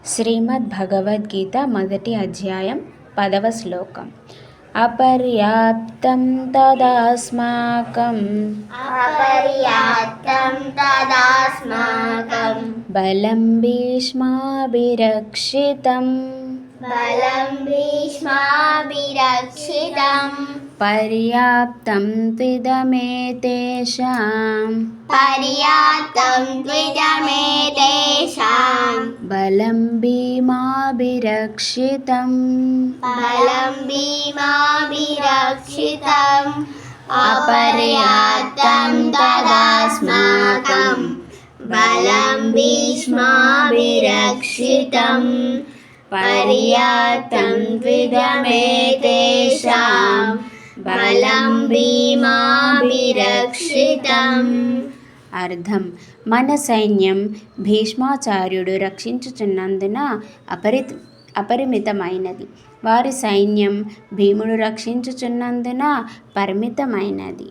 శ్రీమద్భగవద్గీత మొదటి అధ్యాయం 10వ శ్లోకం. అపర్యాప్తం తదాస్మాకం బలం భీష్మాభిరక్షితం పర్యాప్తం త్విదమేతేషాం బలం భీమాభిరక్షితం అపర్యాప్తం తదాస్మాకం బలం భీష్మాభిరక్షితం పర్యాప్తం త్విదమేతేషాం బలం భీమాభిరక్షితం. అర్థం: మన సైన్యం భీష్మాచార్యుడు రక్షించుచున్నందున అపరిమితమైనది. వారి సైన్యం భీముడు రక్షించుచున్నందున పరిమితమైనది.